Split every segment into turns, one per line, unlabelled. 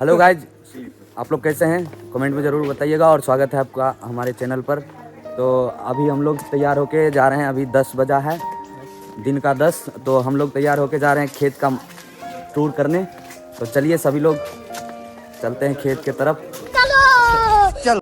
Hello guys, आप लोग कैसे हैं? कमेंट में ज़रूर बताइएगा और स्वागत है आपका हमारे चैनल पर। तो अभी हम लोग तैयार होके जा रहे हैं। अभी 10 बजा है, दिन का 10। तो हम लोग तैयार होके जा रहे हैं खेत का टूर करने। तो चलिए सभी लोग चलते हैं खेत के तरफ। चलो।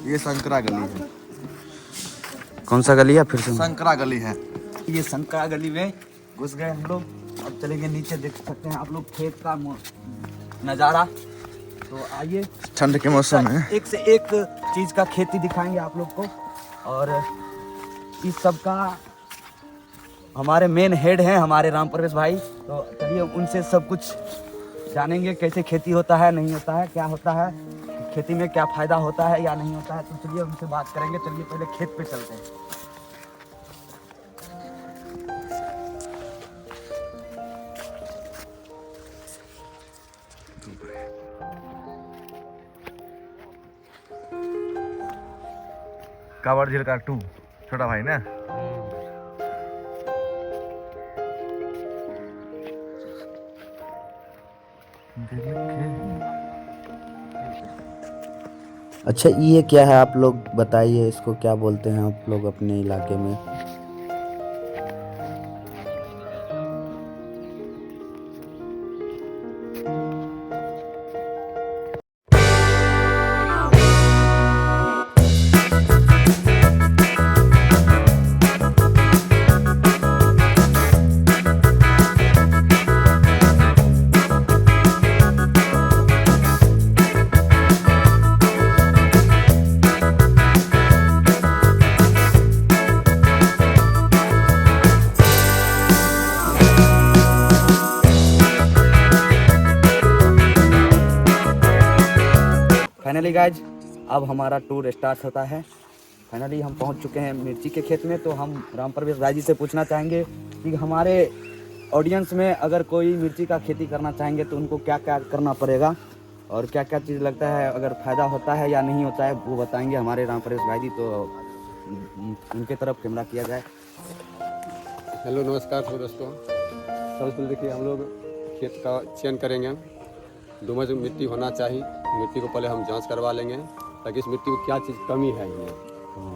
ये शंकरा गली है।
कौन सा गली है फिर से?
शंकरा गली है।
ये शंकरा गली में घुस गए हम लोग। अब चलेंगे नीचे। देख सकते हैं आप लोग खेत का नज़ारा। तो आइए,
ठंड के मौसम है।
एक से एक चीज़ का खेती दिखाएंगे आप लोग को। और इस सब का हमारे मेन हेड हैं हमारे राम प्रवेश भाई। तो चलिए उनसे सब कुछ जानेंगे, कैसे खेती होता है, नहीं होता है, क्या होता है, खेती में क्या फ़ायदा होता है या नहीं होता है। तो चलिए उनसे बात करेंगे। चलिए पहले खेत पे चलते हैं।
कांवड़ झील का 2 छोटा भाई ना।
अच्छा, ये क्या है? आप लोग बताइए, इसको क्या बोलते हैं आप लोग अपने इलाके में? फाइनली गाइज, अब हमारा टूर स्टार्ट होता है। फाइनली हम पहुंच चुके हैं मिर्ची के खेत में। तो हम राम प्रवेश भाई जी से पूछना चाहेंगे कि हमारे ऑडियंस में अगर कोई मिर्ची का खेती करना चाहेंगे तो उनको क्या क्या करना पड़ेगा और क्या क्या चीज़ लगता है, अगर फ़ायदा होता है या नहीं होता है, वो बताएंगे हमारे राम प्रवेश भाई जी। तो उनके तरफ कैमरा किया जाए।
हेलो, नमस्कार सभी दोस्तों। सबसे पहले देखिए, हम लोग खेत का चयन करेंगे। दोमट मिट्टी होना चाहिए। मिट्टी को पहले हम जांच करवा लेंगे ताकि इस मिट्टी को क्या चीज़ कमी है, ये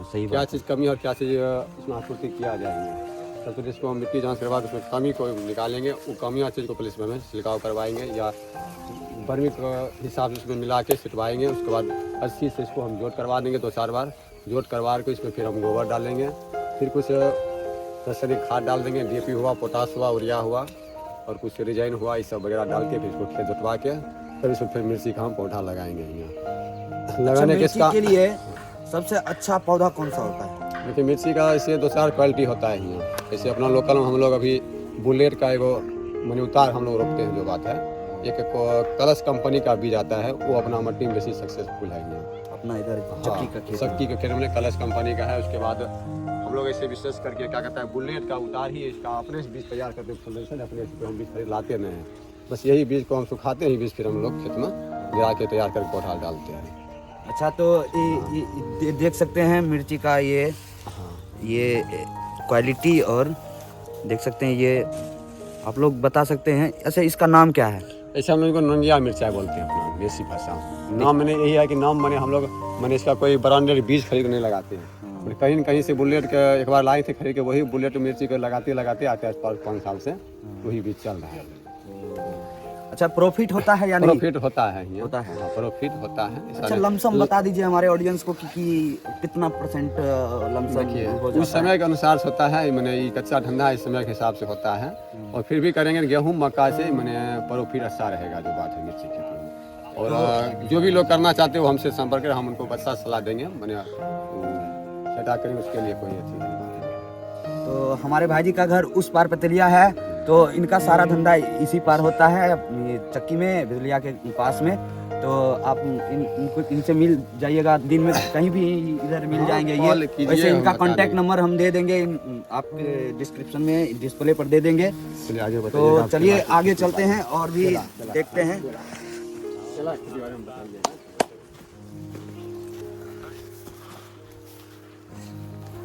सही
क्या
बात
चीज़ कमी है और क्या चीज़ इसमें आपूर्ति किया जाएगी। सबसे पहले इसको हम मिट्टी जांच करवा के उसमें कमी को निकालेंगे। वो कमी चीज़ को पहले इसमें हमें छिड़काव करवाएंगे या बर्मी के हिसाब से इसमें मिला के छिटवाएंगे। उसके बाद अच्छी से इसको हम जोत करवा देंगे। 2-4 बार जोत करवा के इसमें फिर हम गोबर डालेंगे। फिर कुछ रासायनिक खाद डाल देंगे। DAP हुआ, पोटास हुआ, यूरिया हुआ और कुछ रिजाइन हुआ, ये सब वगैरह डाल के फिर इसको खेत जोतवा के फिर इसमें फिर मिर्ची का हम पौधा लगाएंगे। यहाँ लगाने के इसका
के लिए सबसे अच्छा पौधा कौन सा होता है?
देखिए, मिर्ची का ऐसे 2-4 क्वालिटी होता है यहाँ। जैसे अपना लोकल में हम लोग अभी बुलेट का एगो मनी उतार हम लोग रोकते हैं, जो बात है। एक कलश कंपनी का बीज आता है, वो अपना मट्टी में बेसी सक्सेसफुल है यहाँ।
अपना इधर
हाँ, शक्ति का खेत में कलश कंपनी का है। उसके बाद हम लोग ऐसे विशेष करके क्या कहता है, बुलेट का उतार ही इसका अपने से बीज तैयार करते हैं। अपने से हम बीज खरीद लाते नहीं हैं, बस यही बीज को हम सुखाते हैं। बीज फिर हम लोग खेत में गिरा के तैयार करके पौधा डालते हैं।
अच्छा, तो ये देख सकते हैं मिर्ची का ये क्वालिटी, और देख सकते हैं ये आप लोग बता सकते हैं। अच्छा, इसका नाम क्या है?
ऐसे हम लोग को नंगिया मिर्चा बोलते हैं अपना देसी भाषा। नाम मैंने यही है कि नाम मैंने हम लोग मैंने इसका कोई ब्रांडेड बीज खरीद नहीं लगाते हैं। कहीं न कहीं से बुलेट के एक बार लाए थे खरीद के, वही बुलेट मिर्ची को लगाते लगाते आते आज 5 साल से वही बीज चल रहा है।
अच्छा, प्रॉफिट होता है या नहीं?
प्रॉफिट होता है,
होता है।
हाँ, प्रॉफिट होता है।
अच्छा, लमसम बता दीजिए हमारे ऑडियंस को कि कितना % लमसम हो जाता
उस समय के अनुसार से होता है। मैंने ये कच्चा धंधा इस समय के हिसाब से होता है। और फिर भी करेंगे गेहूँ मक्का से मैंने प्रॉफिट अच्छा रहेगा, जो बात है मिर्ची खेती में। और जो भी लोग करना चाहते हो हमसे संपर्क करें, हम उनको अच्छा सलाह देंगे। मैंने सेटा करेंगे, उसके लिए कोई अच्छी बात है।
तो तो हमारे भाईजी का घर उस पार पतलिया है, तो इनका सारा धंधा इसी पार होता है, ये चक्की में, बिजलिया के पास में। तो आप इनसे मिल जाइएगा, दिन में कहीं भी इधर मिल जाएंगे ये। वैसे इनका कांटेक्ट नंबर हम दे देंगे आपके डिस्क्रिप्शन में, डिस्प्ले पर दे देंगे। तो चलिए आगे चलते हैं और भी देखते हैं।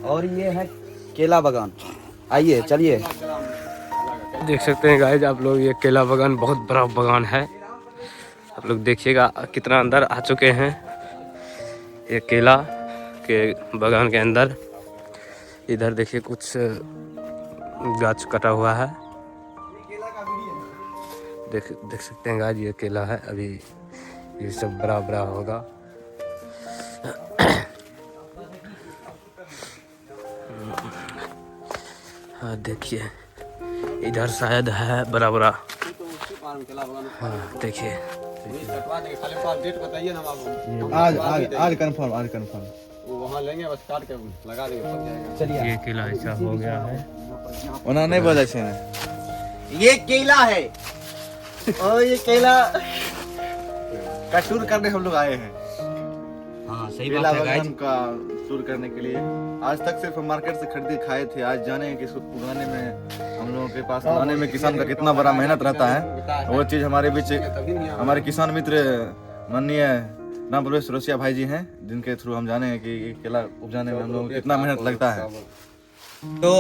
और ये है केला बागान, आइए चलिए।
देख सकते हैं गाइस आप लोग, ये केला बागान बहुत बड़ा बागान है। आप लोग देखिएगा कितना अंदर आ चुके हैं ये केला के बागान के अंदर। इधर देखिए कुछ गाछ कटा हुआ है, देख सकते हैं गाइस, ये केला है, अभी ये सब बड़ा बड़ा होगा। हाँ देखिए इधर शायद है बड़ा बड़ा। हाँ देखिए
डेट बताइए ना बाबू।
आज कंफर्म
वो वहाँ लेंगे, बस काट के लगा देंगे, पक जाएगा।
चलिए
ये केला ऐसा हो गया है।
उन्होंने नहीं बोला छे
ये केला है
और ये केला का टूर करने हम लोग आए हैं।
हाँ सही
केला
बात है
बागान
गाइज।
का टूर करने के लिए आज तक सिर्फ मार्केट से खरीदे खाए थे। आज जाने कि इसको उगाने में, हम लोगों के पास उगाने में किसान का कितना बड़ा मेहनत रहता है। वो चीज हमारे बीच हमारे किसान मित्र माननीय राम प्रवेश रोसिया भाई जी हैं, जिनके थ्रू हम जाने हैं कि ये केला उपजाने में हम लोगों को कितना मेहनत लगता है।
तो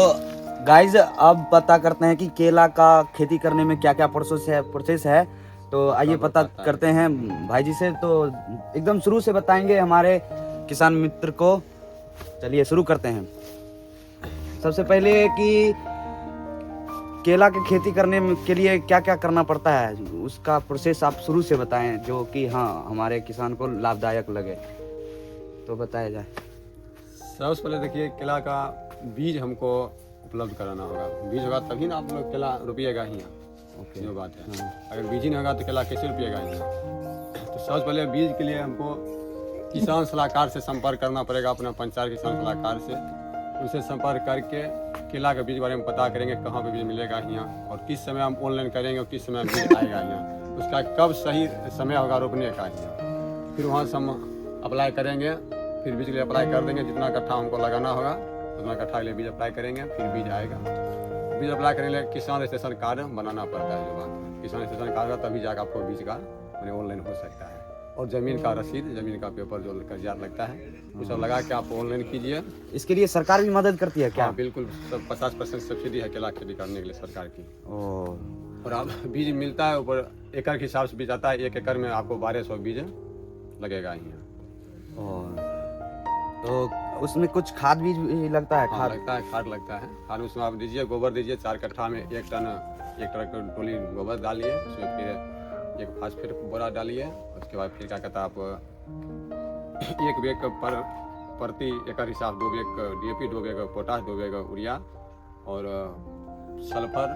गाइज अब पता करते हैं कि केला का खेती करने में क्या क्या प्रोसेस है। तो आइए पता करते हैं भाई जी से। तो एकदम शुरू से बताएंगे हमारे किसान मित्र को। चलिए शुरू करते हैं। सबसे पहले कि केला की खेती करने के लिए क्या क्या करना पड़ता है, उसका प्रोसेस आप शुरू से बताएं, जो कि हाँ हमारे किसान को लाभदायक लगे, तो बताया जाए।
सबसे पहले देखिए, केला का बीज हमको उपलब्ध कराना होगा। बीज होगा तभी ना आप लोग केला रोपिएगा ही यहाँ, जो बात है। अगर बीज ही नहीं होगा तो केला कैसे रोपिएगा यहाँ। तो सबसे पहले बीज के लिए हमको किसान सलाहकार से संपर्क करना पड़ेगा, अपना पंचायत किसान सलाहकार से। उनसे संपर्क करके केला के बीज के बारे में पता करेंगे, कहाँ पे बीज मिलेगा यहाँ, और किस समय हम ऑनलाइन करेंगे और किस समय बीज आएगा यहाँ, उसका कब सही समय होगा रोपने का यहाँ। फिर वहाँ से हम अप्लाई करेंगे, फिर बीज के लिए अप्लाई कर देंगे। जितना कट्ठा हमको लगाना होगा उतना कट्ठा के लिए बीज अप्लाई करेंगे, फिर बीज आएगा। बीज अप्लाई करने के लिए किसान रजिस्ट्रेशन कार्ड बनाना पड़ता है। जो बात किसान रजिस्ट्रेशन कार्ड होगा तभी जाकर आपको बीज का ऑनलाइन हो सकता है। और ज़मीन का रसीद, ज़मीन का पेपर जो कागजात लगता है, वो सब लगा के आप ऑनलाइन कीजिए।
इसके लिए सरकार भी मदद करती है क्या?
हाँ बिल्कुल, सब 50% सब्सिडी है केला खेती करने के लिए सरकार की। और आप बीज मिलता है ऊपर एकड़ के हिसाब से बीज आता है। 1 एकड़ में आपको 1200 बीज लगेगा यहाँ।
तो उसमें कुछ खाद बीज भी लगता है?
खाद लगता है, खाद लगता है। खाद उसमें आप दीजिए, गोबर दीजिए। 4 कट्ठा में 1 ट्रक ट्रॉली गोबर डालिए, उसमें फिर 1 फास्फेट बोरा डालिए। उसके बाद फिर क्या कहता है, आप 1 बैग पर प्रति एकड़ हिसाब 2 bag DAP, 2 bag potash, 2 bag urea और सल्फर,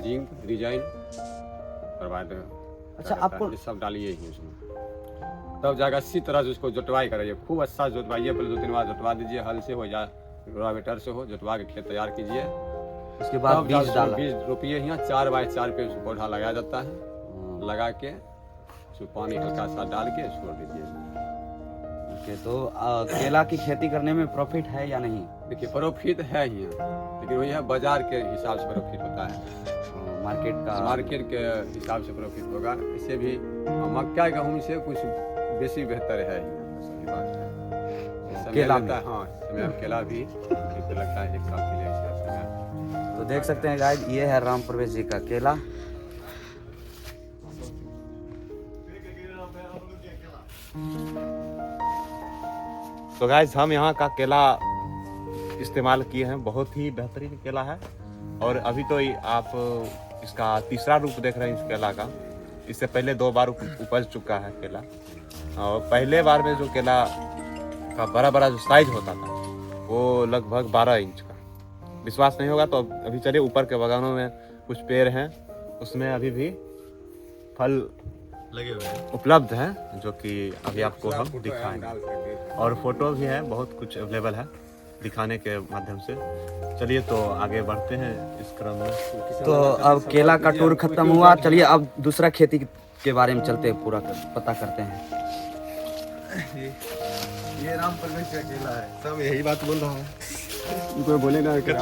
जिंक, रिजाइन, उसके बाद
अच्छा आपको
ये सब डालिए ही उसमें। तब जाकर अच्छी तरह से उसको जोतवाई कराइए, खूब अच्छा जोतवाइए। पहले 2-3 बार जोतवा दीजिए, हल से हो या रोटावेटर से हो, जोतवा के खेत तैयार कीजिए।
उसके बाद बीज डाला,
बीज रोपिए। यहाँ 4 बाय 4 पे उसको पौधा लगाया जाता है। लगा के उसमें पानी हल्का सा डाल के छोड़ दीजिए।
ओके, तो केला की खेती करने में प्रॉफिट है या नहीं?
देखिए प्रॉफिट है यहाँ, लेकिन वही है बाजार के हिसाब से प्रॉफिट होता है। मार्केट के हिसाब से प्रॉफिट होगा। इससे भी मक्का गेहूँ से कुछ बेसी बेहतर है यहाँ, सही बात है।
केला
लगता है, हाँ समय केला भी लगता है 1 साल के लिए समय।
तो देख सकते हैं गाइस, ये है राम प्रवेश जी का केला।
तो गाइस हम यहाँ का केला इस्तेमाल किए हैं, बहुत ही बेहतरीन केला है। और अभी तो आप इसका तीसरा रूप देख रहे हैं इस केला का। इससे पहले 2 बार उपज चुका है केला। और पहले बार में जो केला का बड़ा जो साइज होता था वो लगभग 12 इंच का। विश्वास नहीं होगा तो अभी चलिए ऊपर के बागानों में कुछ पेड़ हैं, उसमें अभी भी फल
लगे हुए हैं,
उपलब्ध हैं, जो कि अभी आपको हम दिखाएंगे। और फोटो भी है, बहुत कुछ अवेलेबल है दिखाने के माध्यम से। चलिए तो आगे बढ़ते हैं इस क्रम में।
तो अब केला का टूर खत्म हुआ, चलिए अब दूसरा खेती के बारे में चलते हैं, पूरा पता करते हैं।
ये राम परवेश का केला है, सब यही बात बोल रहा है।
कोई बोले ना कि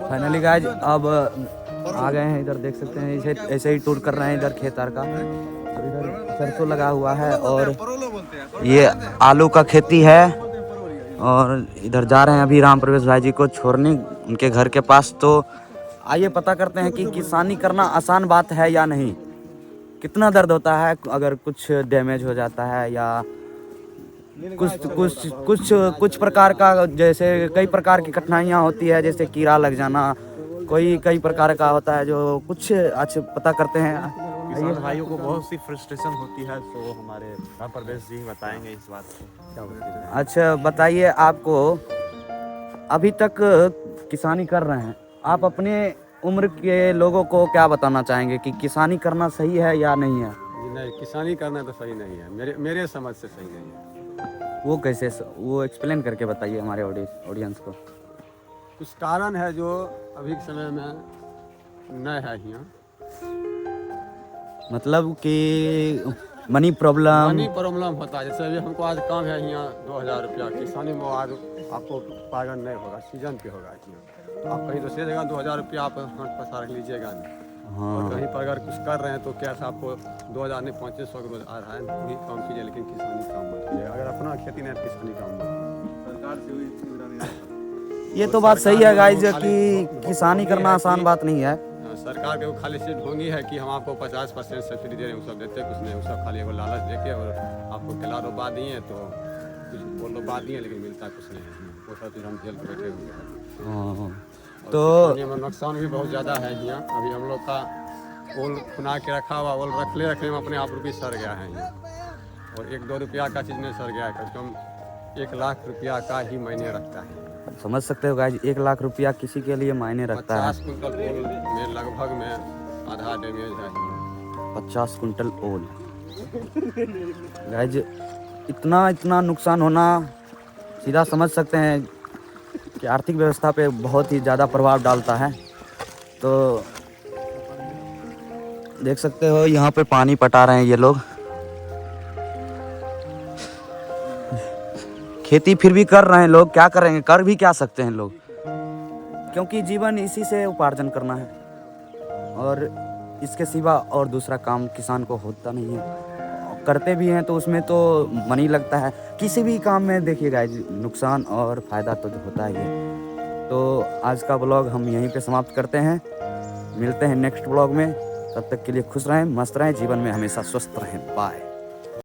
फाइनली गाइज अब आ गए हैं इधर, देख सकते हैं ऐसे ही टूर कर रहे हैं इधर खेत आर का। और इधर सरसों लगा हुआ है और ये आलू का खेती है। और इधर जा रहे हैं अभी राम प्रवेश भाई जी को छोड़ने उनके घर के पास। तो आइए पता करते हैं कि किसानी करना आसान बात है या नहीं, कितना दर्द होता है अगर कुछ डैमेज हो जाता है या कुछ प्रकार का, जैसे कई प्रकार की कठिनाइयाँ होती है, जैसे कीड़ा लग जाना, कई प्रकार का होता है जो कुछ अच्छा पता करते हैं।
किसान भाइयों को बहुत सी फ्रस्ट्रेशन होती है, तो हमारे राम प्रवेश जी बताएंगे इस बात को क्या होती है।
अच्छा बताइए, आपको अभी तक किसानी कर रहे हैं, आप अपने उम्र के लोगों को क्या बताना चाहेंगे कि किसानी करना सही है या नहीं है?
नहीं, किसानी करना तो सही नहीं है, मेरे समझ से सही नहीं है।
वो कैसे, वो एक्सप्लेन करके बताइए हमारे ऑडियंस को।
कुछ कारण है जो अभी के समय में न है यहाँ,
मतलब कि मनी प्रॉब्लम
होता है। जैसे अभी हमको आज काम है यहाँ 2000 रुपया, किसानी में आज आपको पागल नहीं होगा, सीजन पे होगा यहाँ। तो आप कहीं दूसरी जगह 2000 रुपया आप हाथ पसार लीजिएगा नहीं।
हाँ।
और कहीं पर अगर कुछ कर रहे हैं तो क्या आपको 2000 नहीं 2500 रोज आ रहा है, वही काम कीजिए, लेकिन किसानी काम मत कीजिए। अगर अपना खेती नहीं है किसानी काम मत।
सरकार से हुई सुविधा नहीं।
ये तो बात सही है गाइज कि किसानी करना आसान बात नहीं है।
सरकार के वो खाली सिर्फ ढोंगी है कि हम आपको 50% सब्सिडी दे रहे हैं, वो सब देते कुछ नहीं, वो सब खाली वो लालच देके और आपको केला रोपा दिए तो कुछ बोल रोपा दिए, लेकिन मिलता कुछ नहीं है। वो सब चीज़ हम झेल के बैठे हुए हैं।
तो
में नुकसान भी बहुत ज़्यादा है यहाँ। अभी हम लोग का ओल खुना के रखा हुआ, ओल रखने में अपने आप रुपये सड़ गया है यहाँ। और 1-2 रुपया का चीज़ नहीं सड़ गया है, कम से कम 1 लाख रुपया का ही मायने रखता है।
समझ सकते हो गाइज, 1 लाख रुपया किसी के लिए मायने रखता है।
50 कुंटल ओल में लगभग में आधा डैमेज है।
50 कुंटल ओल गाइज, इतना नुकसान होना सीधा समझ सकते हैं कि आर्थिक व्यवस्था पे बहुत ही ज़्यादा प्रभाव डालता है। तो देख सकते हो यहाँ पे पानी पटा रहे हैं ये लोग, खेती फिर भी कर रहे हैं लोग, क्या करेंगे, कर भी क्या सकते हैं लोग, क्योंकि जीवन इसी से उपार्जन करना है और इसके सिवा और दूसरा काम किसान को होता नहीं है। करते भी हैं तो उसमें तो मनी लगता है। किसी भी काम में देखिए गाइस, नुकसान और फ़ायदा तो होता ही है। तो आज का ब्लॉग हम यहीं पे समाप्त करते हैं, मिलते हैं नेक्स्ट ब्लॉग में। तब तक के लिए खुश रहें, मस्त रहें, जीवन में हमेशा स्वस्थ रहें। बाय।